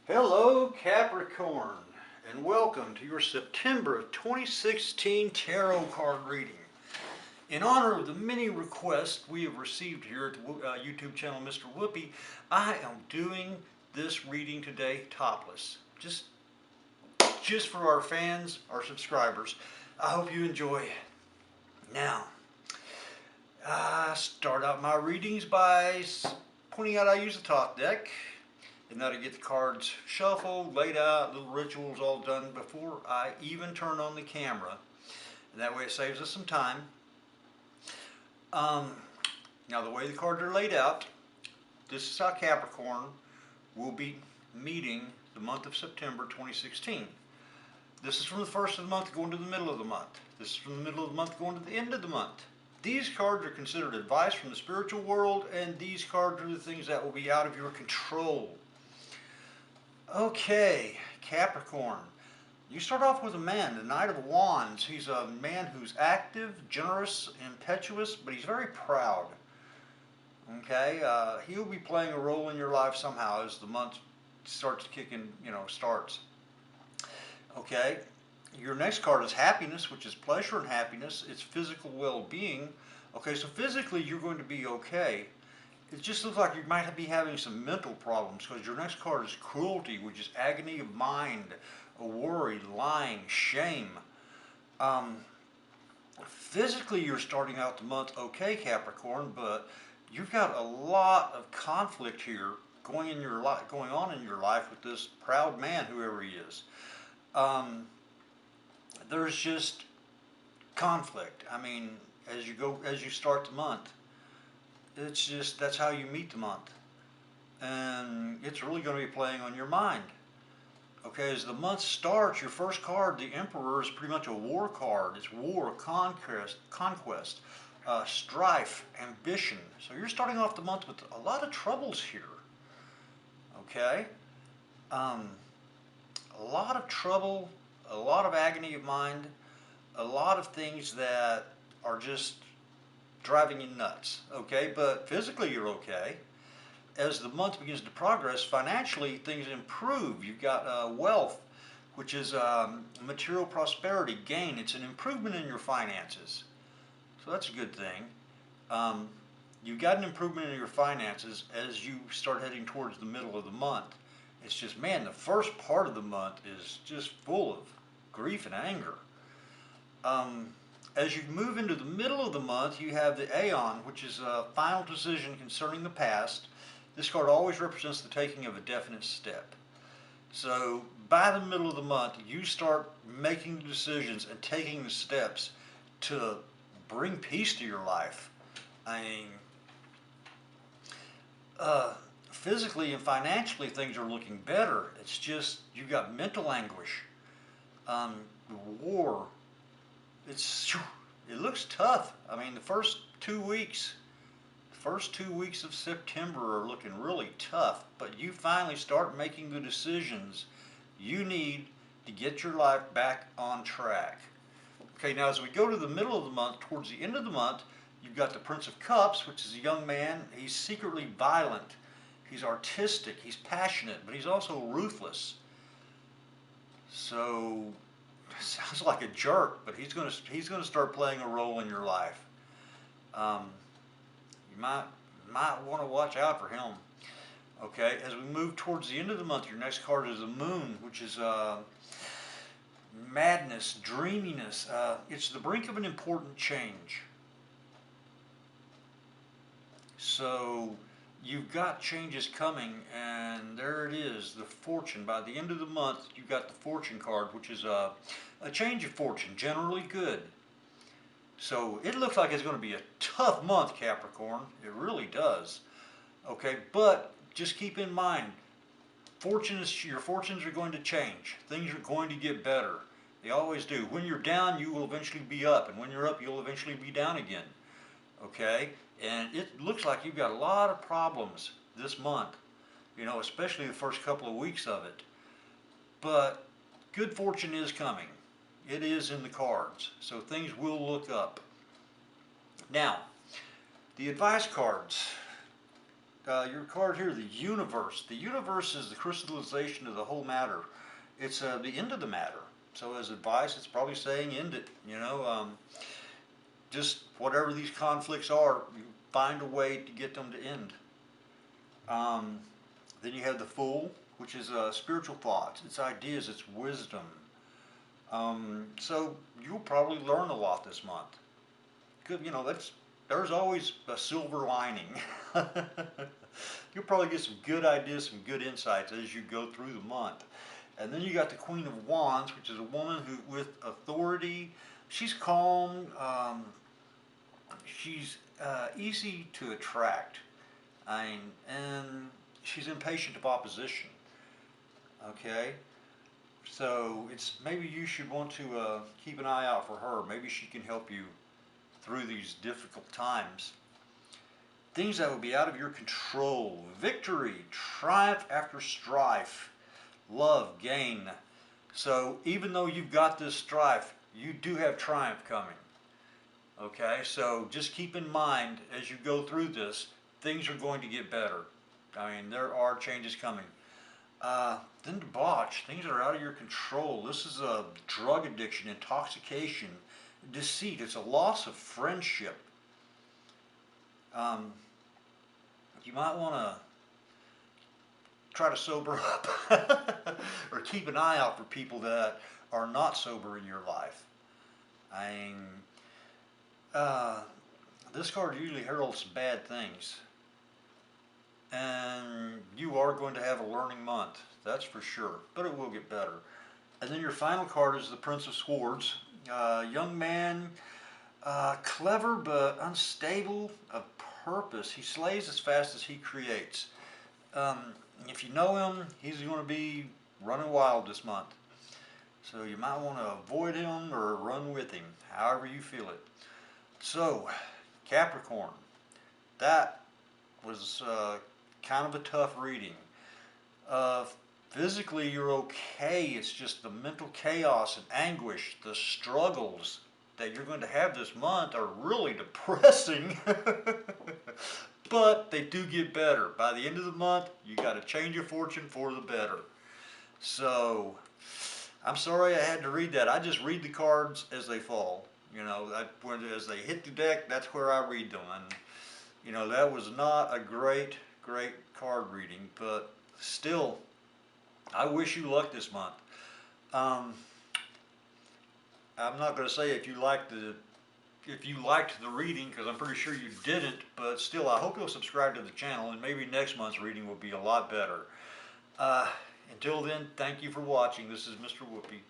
Hello Capricorn, and welcome to your September of 2016 tarot card reading. In honor of the many requests we have received here at the YouTube channel Mr. Whoopi, I am doing this reading today topless. Just for our fans, our subscribers. I hope you enjoy. Now, I start out my readings by pointing out I use the top deck. And now to get the cards shuffled, laid out, little rituals all done before I even turn on the camera. And that way it saves us some time. Now the way the cards are laid out, this is how Capricorn will be meeting the month of September 2016. This is from the first of the month going to the middle of the month. This is from the middle of the month going to the end of the month. These cards are considered advice from the spiritual world, and these cards are the things that will be out of your control. Okay, Capricorn. You start off with a man, the Knight of Wands. He's a man who's active, generous, impetuous, but he's very proud. Okay, he'll be playing a role in your life somehow as the month starts kicking, starts. Okay, your next card is happiness, which is pleasure and happiness. It's physical well-being. Okay, so physically you're going to be okay. It just looks like you might be having some mental problems because your next card is cruelty, which is agony of mind, a worry, lying, shame. Physically, you're starting out the month okay, Capricorn, but you've got a lot of conflict here going on in your life with this proud man, whoever he is. There's just conflict. I mean, as you start the month. It's just, that's how you meet the month. And it's really going to be playing on your mind. Okay, as the month starts, your first card, the Emperor, is pretty much a war card. It's war, conquest, strife, ambition. So you're starting off the month with a lot of troubles here. Okay? A lot of trouble, a lot of agony of mind, a lot of things that are just driving you nuts, okay? But physically you're okay. As the month begins to progress, financially things improve. You've got wealth, which is material prosperity, gain. It's an improvement in your finances. So that's a good thing. You've got an improvement in your finances as you start heading towards the middle of the month. It's just, man, the first part of the month is just full of grief and anger. As you move into the middle of the month, you have the Aeon, which is a final decision concerning the past. This card always represents the taking of a definite step. So by the middle of the month, you start making the decisions and taking the steps to bring peace to your life. I mean, physically and financially things are looking better. It's just, you've got mental anguish. The war. It looks tough. I mean, the first 2 weeks of September are looking really tough, but you finally start making the decisions you need to get your life back on track. Okay, now as we go to the middle of the month, towards the end of the month, you've got the Prince of Cups, which is a young man. He's secretly violent. He's artistic. He's passionate, but he's also ruthless. So sounds like a jerk, but he's going to start playing a role in your life. You might want to watch out for him. Okay, as we move towards the end of the month, your next card is the Moon, which is madness, dreaminess. It's the brink of an important change. So you've got changes coming, and there it is, the Fortune. By the end of the month, you've got the Fortune card, which is a change of fortune, generally good. So it looks like it's going to be a tough month, Capricorn. It really does. Okay, but just keep in mind, your fortunes are going to change. Things are going to get better. They always do. When you're down, you will eventually be up, and when you're up, you'll eventually be down again. Okay, and it looks like you've got a lot of problems this month, especially the first couple of weeks of it. But good fortune is coming. It is in the cards, so things will look up. Now, the advice cards. your card here, the universe. The universe is the crystallization of the whole matter. It's the end of the matter. So as advice, it's probably saying end it. Just whatever these conflicts are, you find a way to get them to end. Um, then you have the Fool, which is spiritual thoughts, it's ideas, it's wisdom. So you'll probably learn a lot this month. Good, there's always a silver lining. You'll probably get some good ideas, some good insights as you go through the month. And then you got the Queen of Wands, which is a woman who with authority. She's calm. She's easy to attract. And she's impatient of opposition. Okay, so it's maybe you should want to keep an eye out for her. Maybe she can help you through these difficult times. Things that will be out of your control. Victory, triumph after strife, love, gain. So even though you've got this strife, you do have triumph coming. Okay, so just keep in mind as you go through this, things are going to get better. There are changes coming. Then debauch, things that are out of your control. This is a drug addiction, intoxication, deceit. It's a loss of friendship. You might want to try to sober up or keep an eye out for people that are not sober in your life. This card usually heralds bad things. And you are going to have a learning month, that's for sure, but it will get better. And then your final card is the Prince of Swords. Young man, clever but unstable of purpose. He slays as fast as he creates. If you know him, he's going to be running wild this month. So you might want to avoid him or run with him, however you feel it. So, Capricorn, that was kind of a tough reading. Physically, you're okay. It's just the mental chaos and anguish, the struggles that you're going to have this month are really depressing. But they do get better. By the end of the month, you got to change your fortune for the better. So, I'm sorry I had to read that. I just read the cards as they fall. As they hit the deck, that's where I read them. And, that was not a great card reading, but still, I wish you luck this month. I'm not going to say if you liked the reading, because I'm pretty sure you didn't, but still, I hope you'll subscribe to the channel, and maybe next month's reading will be a lot better. Until then, thank you for watching. This is Mr. Whoopi.